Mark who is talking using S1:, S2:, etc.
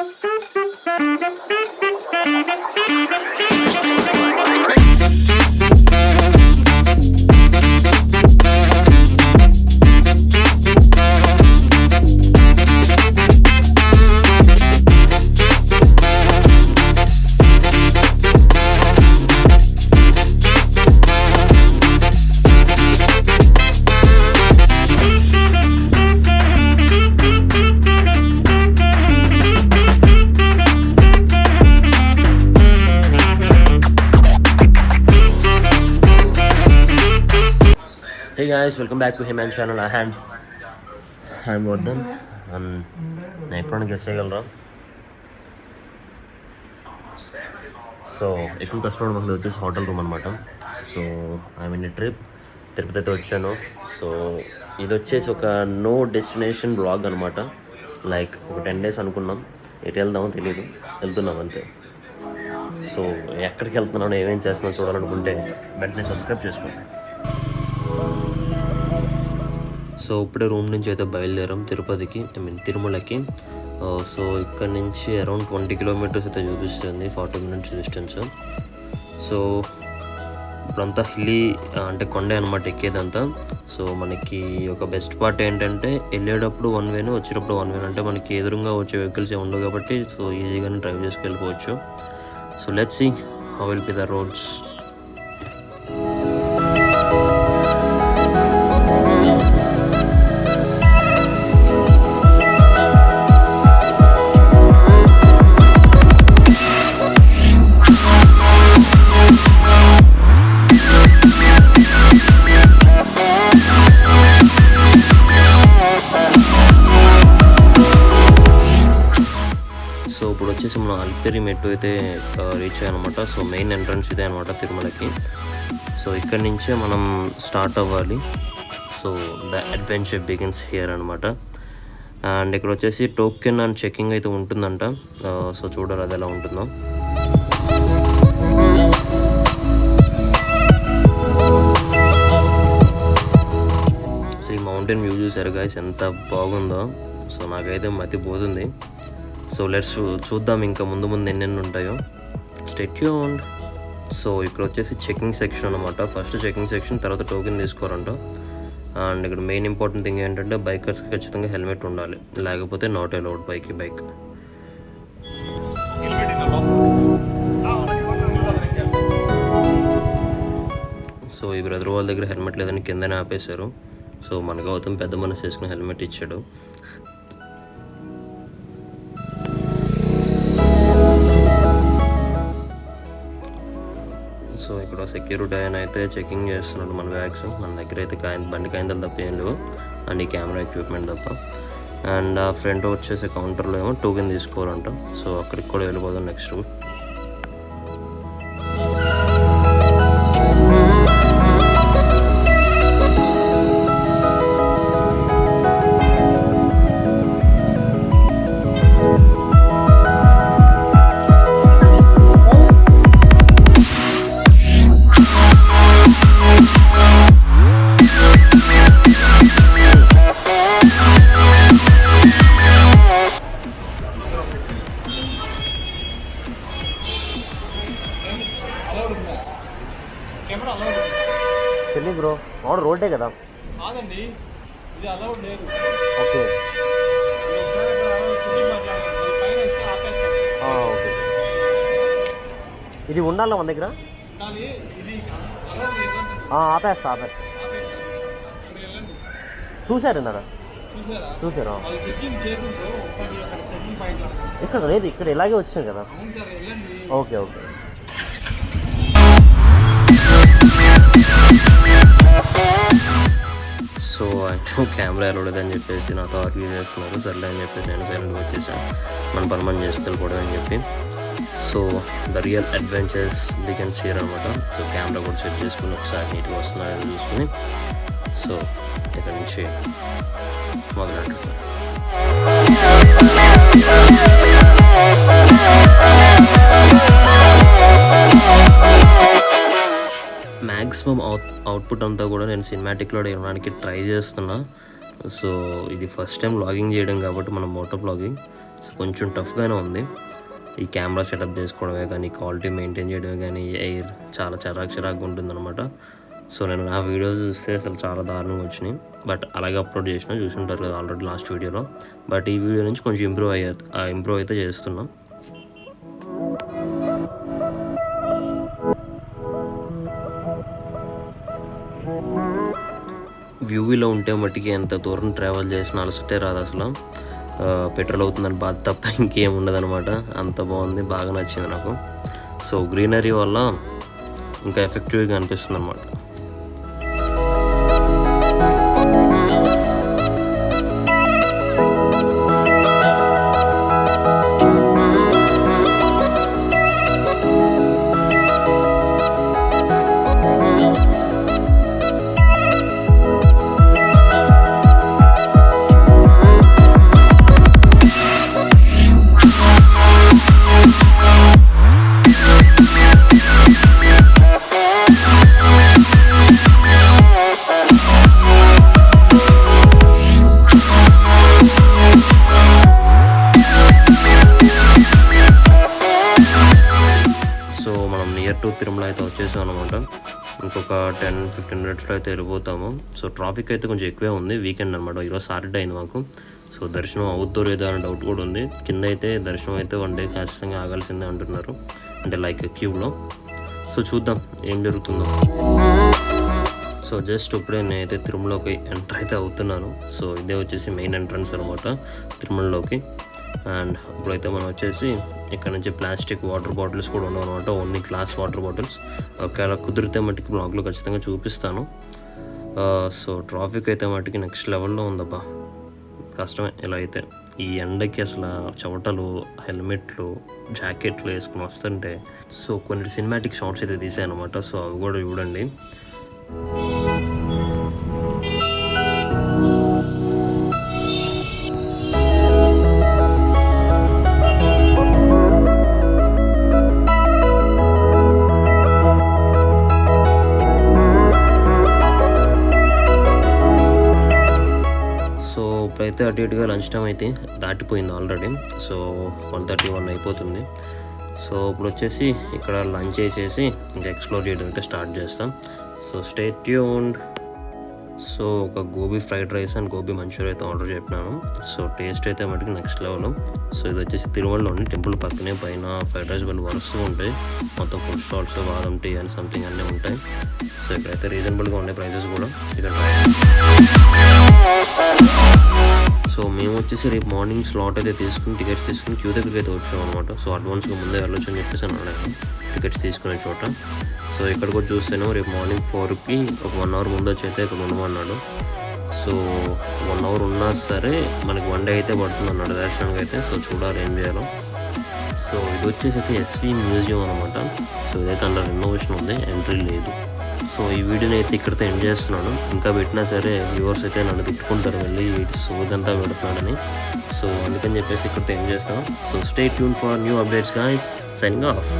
S1: Hey guys, welcome back to Himan channel. I'm Vardhan and నేను ఎప్పుడైనా guest చేయగలరా? So ఎక్కువ కష్టపడి మనది వచ్చేసి హోటల్ రూమ్ అనమాట. So I mean trip Tirupati అయితే వచ్చాను. సో ఇది వచ్చేసి ఒక నో డెస్టినేషన్ బ్లాగ్ అనమాట. లైక్ ఒక 10 days అనుకున్నాం, ఎటు వెళ్దామో తెలియదు, వెళ్తున్నాం అంతే. సో ఎక్కడికి వెళ్తున్నానో ఏమేం చేస్తున్నానో చూడాలనుకుంటే వెంటనే సబ్స్క్రైబ్ చేసుకోండి. సో ఇప్పుడే రూమ్ నుంచి అయితే బయలుదేరాం తిరుపతికి, తిరుమలకి. సో ఇక్కడ నుంచి అరౌండ్ 20 kilometers అయితే చూపిస్తుంది, 40 minutes డిస్టెన్స్. సో ఇప్పుడంతా హిల్లీ అంటే కొండే అనమాట ఎక్కేదంతా. సో మనకి ఒక బెస్ట్ పార్ట్ ఏంటంటే వెళ్ళేటప్పుడు 1 way, వచ్చేటప్పుడు 1 way. అంటే మనకి ఎదురుగా వచ్చే వెహికల్స్ ఏమి ఉండవు కాబట్టి సో ఈజీగానే డ్రైవ్ చేసుకెళ్ళిపోవచ్చు. So let's see how will be the roads. వచ్చేసి మనం అలిపిరి మెట్టు అయితే రీచ్ అయ్యానమాట. సో మెయిన్ ఎంట్రన్స్ ఇదే అనమాట తిరుమలకి. సో ఇక్కడి నుంచే మనం స్టార్ట్ అవ్వాలి. So the adventure begins here అనమాట. అండ్ ఇక్కడ వచ్చేసి టోకెన్ అండ్ చెకింగ్ అయితే ఉంటుందంట. సో చూడాలి అది ఎలా ఉంటుందో. సో ఈ మౌంటైన్ వ్యూ చూసారు గైస్, ఎంత బాగుందో. సో నాకైతే మతి పోతుంది. సో లెట్స్ చూద్దాం ఇంకా ముందు ఎన్నెన్ని ఉంటాయో. Stay tuned. సో ఇక్కడ వచ్చేసి చెకింగ్ సెక్షన్ అనమాట. ఫస్ట్ చెకింగ్ సెక్షన్, తర్వాత టోకెన్ తీసుకోరంట. అండ్ ఇక్కడ మెయిన్ ఇంపార్టెంట్ థింగ్ ఏంటంటే బైకర్స్కి ఖచ్చితంగా హెల్మెట్ ఉండాలి, లేకపోతే నాట్ అలౌడ్ బైక్. సో ఈ బ్రదర్ వాళ్ళ దగ్గర హెల్మెట్ లేదని కిందనే ఆపేశారు. సో మన గౌతమ్ పెద్ద మనసు వేసుకుని హెల్మెట్ ఇచ్చాడు. సో ఇక్కడ సెక్యూరిటీ ఆయన అయితే చెకింగ్ చేస్తున్నాడు మన బ్యాగ్స్. మన దగ్గర అయితే బండి కాయింతలు తప్ప ఏం లేవు, అండ్ ఈ కెమెరా ఎక్విప్మెంట్ తప్ప. అండ్ ఆ ఫ్రంట్ వచ్చేసి కౌంటర్లో ఏమో టోకెన్ తీసుకోవాలంట. సో అక్కడికి కూడా వెళ్ళిపోదాం నెక్స్ట్. తెలియదు బ్రో, అవును రోడ్డే కదా.
S2: కాదండి, ఇది అలౌడ్ లేదు.
S1: ఓకే ఓకే, ఇది ఉండాలి మన దగ్గర. ఆపేస్తా. చూసారు ఇందాక, చూసారా? ఇక్కడ లేదు, ఇక్కడ ఇలాగే వచ్చాను కదా. ఓకే. సో ఆయన కెమెరా వెళ్ళలేదని చెప్పేసి నాతో ఆర్గ్యూ చేస్తున్నారు. సర్లే అని చెప్పేసి నేను సైలెంట్గా వచ్చేసాను, మన పని మనం చేసుకెళ్ళిపోవడం అని చెప్పి. So the real adventures begins here అనమాట. సో కెమెరా కూడా సెట్ చేసుకుని ఒకసారి నీట్గా వస్తున్నారని చూసుకుని సో ఇక్కడ నుంచి మొదలెట్టు. మ్యాక్సిమం అవుట్పుట్ అంతా కూడా నేను సినిమాటిక్లో ఇవ్వడానికి ట్రై చేస్తున్నా. సో ఇది ఫస్ట్ టైం వ్లాగింగ్ చేయడం కాబట్టి మనం మోటో వ్లాగింగ్. సో కొంచెం టఫ్గానే ఉంది. ఈ కెమెరా సెటప్ చేసుకోవడమే కానీ, క్వాలిటీ మెయింటైన్ చేయడమే కానీ, ఎయిర్ చాలా చిరాకుగా ఉంటుందన్నమాట. సో నేను నా వీడియోస్ చూస్తే అసలు చాలా దారుణంగా వచ్చినాయి. బట్ అలాగే అప్లోడ్ చేసిన, చూసుంటారు కదా ఆల్రెడీ లాస్ట్ వీడియోలో. బట్ ఈ వీడియో నుంచి కొంచెం ఇంప్రూవ్ అయితే చేస్తున్నాం. వ్యూలో ఉంటే మట్టికి ఎంత దూరం ట్రావెల్ చేసినా అలసటే రాదు అసలు. పెట్రోల్ అవుతుందని బాధ తప్ప ఇంకేం ఉండదన్నమాట. అంత బాగుంది, బాగా నచ్చింది నాకు. సో గ్రీనరీ వల్ల ఇంకా ఎఫెక్టివ్గా అనిపిస్తుంది అన్నమాట. తిరుమల అయితే వచ్చేసాం అనమాట. ఇంకొక 10-15 మినిట్స్లో అయితే వెళ్ళిపోతాము. సో ట్రాఫిక్ అయితే కొంచెం ఎక్కువే ఉంది, వీకెండ్ అనమాట. ఈరోజు సాటర్డే అయింది మాకు. సో దర్శనం అవుతుందో లేదో అనే డౌట్ కూడా ఉంది. కింద అయితే దర్శనం అయితే 1 డే ఖచ్చితంగా ఆగాల్సిందే అంటున్నారు, అంటే లైక్ క్యూబ్లో. సో చూద్దాం ఏం జరుగుతుందో. సో జస్ట్ ఇప్పుడే నేనైతే తిరుమలలోకి ఎంటర్ అయితే అవుతున్నాను. సో ఇదే వచ్చేసి మెయిన్ ఎంట్రన్స్ అనమాట తిరుమలలోకి. అండ్ ఇప్పుడైతే మనం వచ్చేసి ఇక్కడ నుంచి ప్లాస్టిక్ వాటర్ బాటిల్స్ కూడా ఉండవు అనమాట, ఓన్లీ గ్లాస్ వాటర్ బాటిల్స్. ఒకవేళ కుదిరితే మట్టుకి బ్లాగ్లో ఖచ్చితంగా చూపిస్తాను. సో ట్రాఫిక్ అయితే మట్టుకి నెక్స్ట్ లెవెల్లో ఉందబ్బా, కష్టమే ఇలా అయితే. ఈ ఎండకి అసలు చెమటలు, హెల్మెట్లు, జాకెట్లు వేసుకుని వస్తుంటే. సో కొన్ని సినిమాటిక్ షాట్స్ అయితే తీసాను అనమాట. సో అవి కూడా చూడండి. ఇప్పుడైతే అటు ఇటుగా లంచ్ టైం అయితే దాటిపోయింది ఆల్రెడీ. సో 1:31 అయిపోతుంది. సో ఇప్పుడు వచ్చేసి ఇక్కడ లంచ్ చేసేసి ఇంకా ఎక్స్ప్లోర్ చేయడం అయితే స్టార్ట్ చేస్తాం. So stay tuned. సో ఒక gobi fried rice and gobi Manchuria అయితే ఆర్డర్ చెప్పినాను. సో టేస్ట్ అయితే మటుకు నెక్స్ట్ లెవెల్. సో ఇది వచ్చేసి తిరుమలలోని టెంపుల్ పక్కనే పైన ఫ్రైడ్ రైస్ బండి వరుసగా ఉంటాయి. మొత్తం ఫుడ్ స్టాల్స్, బాదం టీ అండ్ సంథింగ్ అన్నీ ఉంటాయి. సో ఇక్కడైతే రీజనబుల్గా ఉండే ప్రైజెస్ కూడా ఇక్కడ. సో మేము వచ్చేసి రేపు మార్నింగ్ స్లాట్ అయితే తీసుకుని టికెట్స్ తీసుకుని క్యూ దగ్గరికి అయితే వచ్చాము అనమాట. సో అడ్వాన్స్గా ముందే వెళ్ళొచ్చు అని చెప్పేసి అన్నాను టికెట్స్ తీసుకునే చోట. సో ఇక్కడ కూడా చూస్తేనే రేపు మార్నింగ్ 4కి ఒక 1 అవర్ ముందు వచ్చి అయితే ఇక్కడ ఉండమన్నాడు. సో 1 అవర్ ఉన్నా సరే మనకి 1 డే అయితే పడుతుంది అన్నాడు దర్శనానికి అయితే. సో చూడాలి ఏం చేయాలో. సో ఇది వచ్చేసి అయితే ఎస్వి మ్యూజియం అనమాట. సో ఇదైతే అండర్ రెనోవేషన్ ఉంది, ఎంట్రీ లేదు. సో ఈ వీడియోని అయితే ఇక్కడితో ఎండ్ చేస్తున్నాను. ఇంకా పెట్టినా సరే వ్యూవర్స్ అయితే నన్ను తిట్టుకుంటారు, వెళ్ళి సోదంతా పెడుతున్నాడని. సో అందుకని చెప్పేసి ఇక్కడితో ఎండ్ చేస్తాను. So stay tune for new updates guys. Signing off.